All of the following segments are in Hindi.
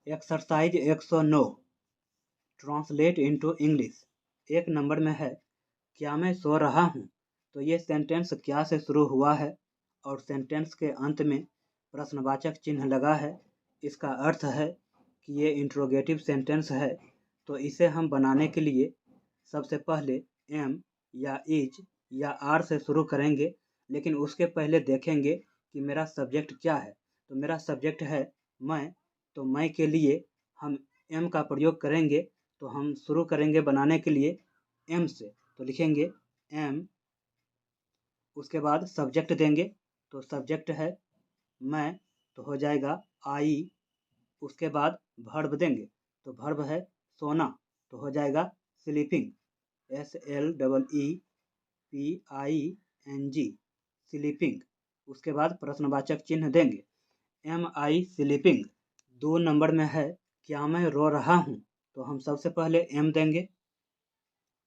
Exercise 109 translate into English. एक नंबर में है, क्या मैं सो रहा हूँ? तो ये सेंटेंस क्या से शुरू हुआ है और सेंटेंस के अंत में प्रश्नवाचक चिन्ह लगा है। इसका अर्थ है कि ये इंट्रोगेटिव सेंटेंस है। तो इसे हम बनाने के लिए सबसे पहले एम या इज या आर से शुरू करेंगे, लेकिन उसके पहले देखेंगे कि मेरा सब्जेक्ट क्या है। तो मेरा सब्जेक्ट है मैं, तो मैं के लिए हम एम का प्रयोग करेंगे। तो हम शुरू करेंगे बनाने के लिए एम से, तो लिखेंगे एम, उसके बाद सब्जेक्ट देंगे। तो सब्जेक्ट है मैं, तो हो जाएगा आई। उसके बाद वर्ब देंगे, तो वर्ब है सोना, तो हो जाएगा स्लीपिंग, SLEEPING, स्लीपिंग। उसके बाद प्रश्नवाचक चिन्ह देंगे, एम आई स्लीपिंग। 2 नंबर में है, क्या मैं रो रहा हूँ? तो हम सबसे पहले एम देंगे,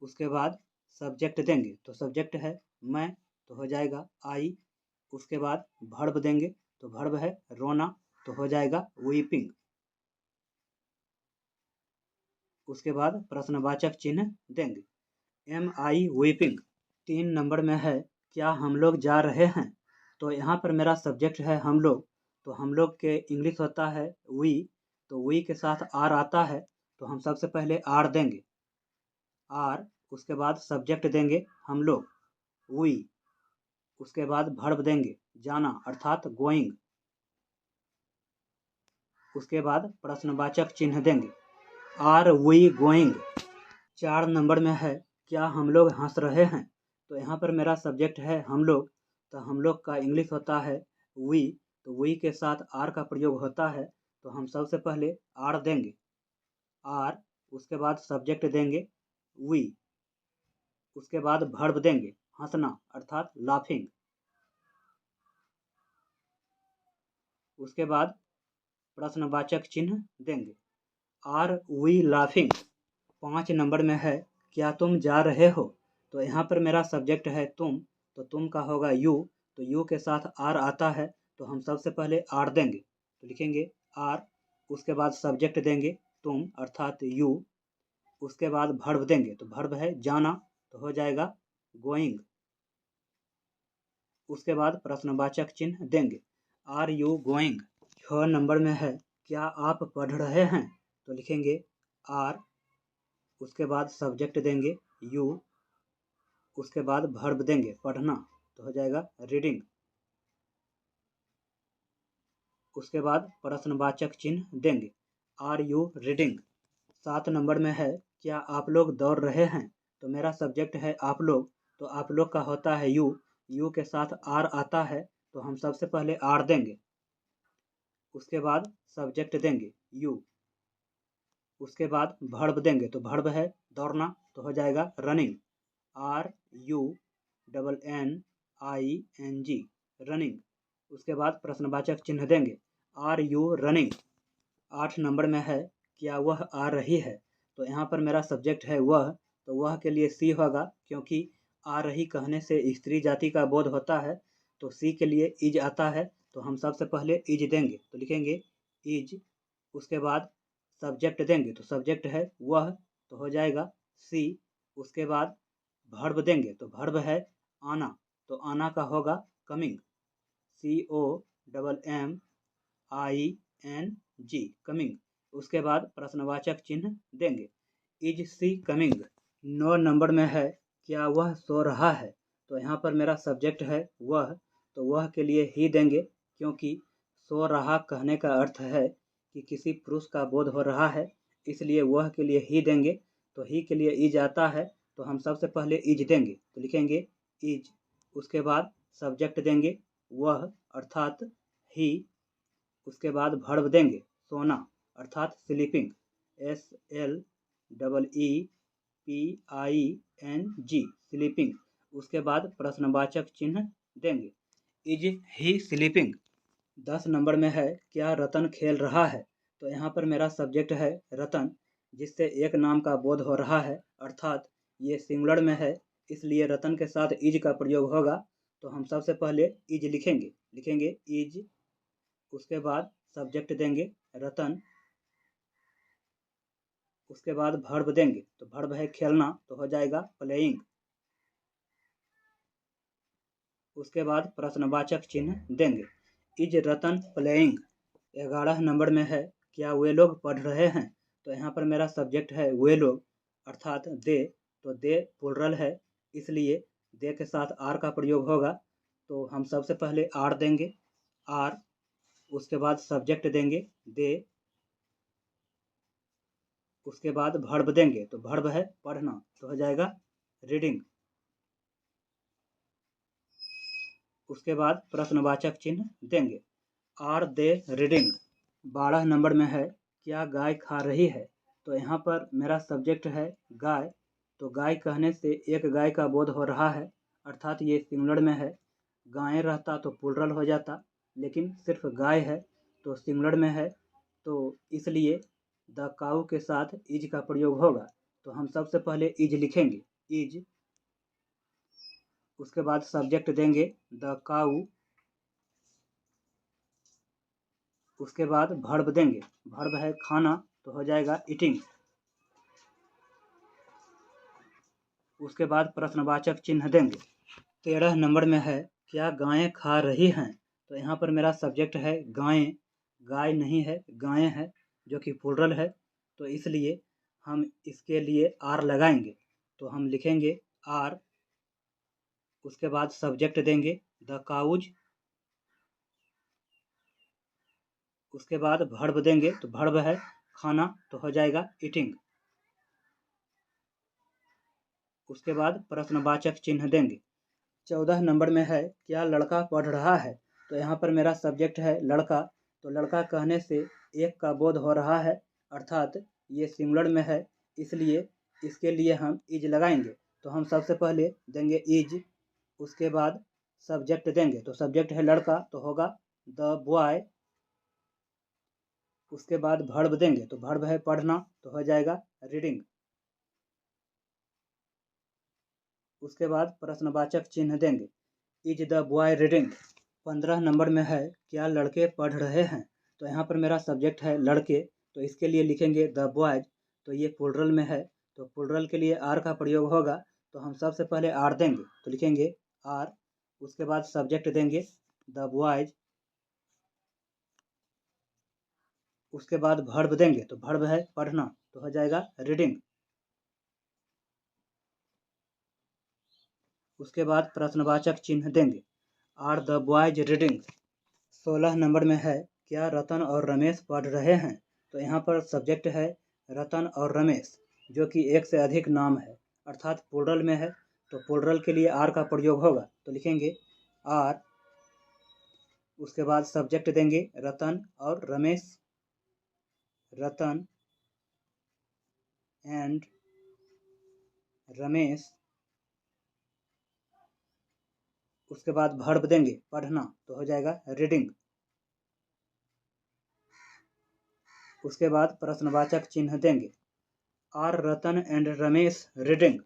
उसके बाद सब्जेक्ट देंगे। तो सब्जेक्ट है मैं, तो हो जाएगा आई। उसके बाद वर्ब देंगे, तो वर्ब है रोना, तो हो जाएगा वीपिंग। उसके बाद प्रश्नवाचक चिन्ह देंगे, एम आई वीपिंग। 3 नंबर में है, क्या हम लोग जा रहे हैं? तो यहाँ पर मेरा सब्जेक्ट है हम लोग, तो हम लोग के इंग्लिश होता है वी, तो वी के साथ आर आता है। तो हम सबसे पहले आर देंगे, आर। उसके बाद सब्जेक्ट देंगे हम लोग वी। उसके बाद वर्ब देंगे जाना, अर्थात गोइंग। उसके बाद प्रश्नवाचक चिन्ह देंगे, आर वी गोइंग। 4 नंबर में है, क्या हम लोग हंस रहे हैं? तो यहाँ पर मेरा सब्जेक्ट है हम लोग, तो हम लोग का इंग्लिश होता है वी, तो वी के साथ आर का प्रयोग होता है। तो हम सबसे पहले आर देंगे, आर। उसके बाद सब्जेक्ट देंगे वी। उसके बाद वर्ब देंगे हंसना, अर्थात लाफिंग। उसके बाद प्रश्नवाचक चिन्ह देंगे, आर वी लाफिंग। 5 नंबर में है, क्या तुम जा रहे हो? तो यहाँ पर मेरा सब्जेक्ट है तुम, तो तुम का होगा यू, तो यू के साथ आर आता है। तो हम सबसे पहले आर देंगे, तो लिखेंगे आर। उसके बाद सब्जेक्ट देंगे तुम, अर्थात यू। उसके बाद वर्ब देंगे, तो वर्ब है जाना, तो हो जाएगा गोइंग। उसके बाद प्रश्नवाचक चिन्ह देंगे, आर यू गोइंग। 6 नंबर में है, क्या आप पढ़ रहे हैं? तो लिखेंगे आर। उसके बाद सब्जेक्ट देंगे यू। उसके बाद वर्ब देंगे पढ़ना, तो हो जाएगा रीडिंग। उसके बाद प्रश्नवाचक चिन्ह देंगे, आर यू रीडिंग। 7 नंबर में है, क्या आप लोग दौड़ रहे हैं? तो मेरा सब्जेक्ट है आप लोग, तो आप लोग का होता है यू, यू के साथ आर आता है। तो हम सबसे पहले आर देंगे, उसके बाद सब्जेक्ट देंगे यू। उसके बाद वर्ब देंगे, तो वर्ब है दौड़ना, तो हो जाएगा रनिंग, RUNNING, रनिंग। उसके बाद प्रश्नवाचक चिन्ह देंगे, आर यू रनिंग। 8 नंबर में है, क्या वह आ रही है? तो यहाँ पर मेरा सब्जेक्ट है वह, तो वह के लिए सी होगा, क्योंकि आ रही कहने से स्त्री जाति का बोध होता है। तो सी के लिए इज आता है। तो हम सबसे पहले इज देंगे, तो लिखेंगे इज। उसके बाद सब्जेक्ट देंगे, तो सब्जेक्ट है वह, तो हो जाएगा सी। उसके बाद वर्ब देंगे, तो वर्ब है आना, तो आना का होगा कमिंग, COMMING, कमिंग। उसके बाद प्रश्नवाचक चिन्ह देंगे, इज सी कमिंग। 9 नंबर में है, क्या वह सो रहा है? तो यहाँ पर मेरा सब्जेक्ट है वह, तो वह के लिए ही देंगे, क्योंकि सो रहा कहने का अर्थ है कि किसी पुरुष का बोध हो रहा है, इसलिए वह के लिए ही देंगे। तो ही के लिए इज आता है, तो हम सबसे पहले इज देंगे, तो लिखेंगे इज। उसके बाद सब्जेक्ट देंगे वह, अर्थात ही। उसके बाद वर्ब देंगे सोना, अर्थात स्लीपिंग, SLEEPING, स्लीपिंग। उसके बाद प्रश्नवाचक चिन्ह देंगे, इज ही स्लीपिंग। 10 नंबर में है, क्या रतन खेल रहा है? तो यहाँ पर मेरा सब्जेक्ट है रतन, जिससे एक नाम का बोध हो रहा है, अर्थात ये सिंगुलर में है, इसलिए रतन के साथ इज का प्रयोग होगा। तो हम सबसे पहले इज लिखेंगे, लिखेंगे इज। उसके बाद सब्जेक्ट देंगे रतन। उसके बाद वर्ब देंगे तो वर्ब है खेलना तो हो जाएगा प्लेइंग। उसके बाद प्रश्नवाचक चिन्ह देंगे। इज रतन प्लेइंग 11 नंबर में है, क्या वे लोग पढ़ रहे हैं? तो यहाँ पर मेरा सब्जेक्ट है वे लोग अर्थात दे, तो दे प्लुरल है इसलिए दे के साथ आर का प्रयोग होगा। तो हम सबसे पहले आर देंगे, आर, उसके बाद सब्जेक्ट देंगे दे, उसके बाद वर्ब देंगे तो वर्ब है पढ़ना तो हो जाएगा रीडिंग। उसके बाद प्रश्नवाचक चिन्ह देंगे। आर दे रीडिंग 12 नंबर में है, क्या गाय खा रही है? तो यहाँ पर मेरा सब्जेक्ट है गाय, तो गाय कहने से एक गाय का बोध हो रहा है अर्थात ये सिंगुलर में है। गायें रहता तो प्लुरल हो जाता, लेकिन सिर्फ गाय है तो सिंगुलर में है, तो इसलिए द काऊ के साथ इज का प्रयोग होगा। तो हम सबसे पहले इज लिखेंगे, इज, उसके बाद सब्जेक्ट देंगे द काऊ, उसके बाद वर्ब देंगे, वर्ब है खाना तो हो जाएगा ईटिंग। उसके बाद प्रश्नवाचक चिन्ह देंगे। 13 नंबर में है, क्या गायें खा रही हैं? तो यहाँ पर मेरा सब्जेक्ट है गायें, गाय नहीं है गायें है जो कि प्लुरल है, तो इसलिए हम इसके लिए आर लगाएंगे तो हम लिखेंगे आर, उसके बाद सब्जेक्ट देंगे द काउज, उसके बाद वर्ब देंगे तो वर्ब है खाना तो हो जाएगा ईटिंग। उसके बाद प्रश्नवाचक चिन्ह देंगे। 14 नंबर में है, क्या लड़का पढ़ रहा है? तो यहाँ पर मेरा सब्जेक्ट है लड़का, तो लड़का कहने से एक का बोध हो रहा है अर्थात ये सिंगुलर में है इसलिए इसके लिए हम इज लगाएंगे। तो हम सबसे पहले देंगे इज, उसके बाद सब्जेक्ट देंगे तो सब्जेक्ट है लड़का तो होगा द बॉय, उसके बाद वर्ब देंगे तो वर्ब है पढ़ना तो हो जाएगा रीडिंग। उसके बाद प्रश्नवाचक चिन्ह देंगे। Is the boy reading 15 number में है, क्या लड़के पढ़ रहे हैं? तो यहाँ पर मेरा सब्जेक्ट है लड़के, तो इसके लिए लिखेंगे द बॉयज, तो ये प्लुरल में है तो प्लुरल के लिए आर का प्रयोग होगा। तो हम सबसे पहले आर देंगे तो लिखेंगे आर, उसके बाद सब्जेक्ट देंगे द बॉयज, उसके बाद वर्ब देंगे तो वर्ब है पढ़ना तो हो जाएगा रीडिंग। उसके बाद प्रश्नवाचक चिन्ह देंगे। आर द बॉयज रीडिंग 16 नंबर में है, क्या रतन और रमेश पढ़ रहे हैं? तो यहाँ पर सब्जेक्ट है रतन और रमेश जो कि एक से अधिक नाम है अर्थात प्लुरल में है, तो प्लुरल के लिए आर का प्रयोग होगा तो लिखेंगे आर, उसके बाद सब्जेक्ट देंगे रतन और रमेश, रतन एंड रमेश, उसके बाद वर्ब देंगे पढ़ना तो हो जाएगा रीडिंग। उसके बाद प्रश्नवाचक चिन्ह देंगे। Are Ratan and Ramesh reading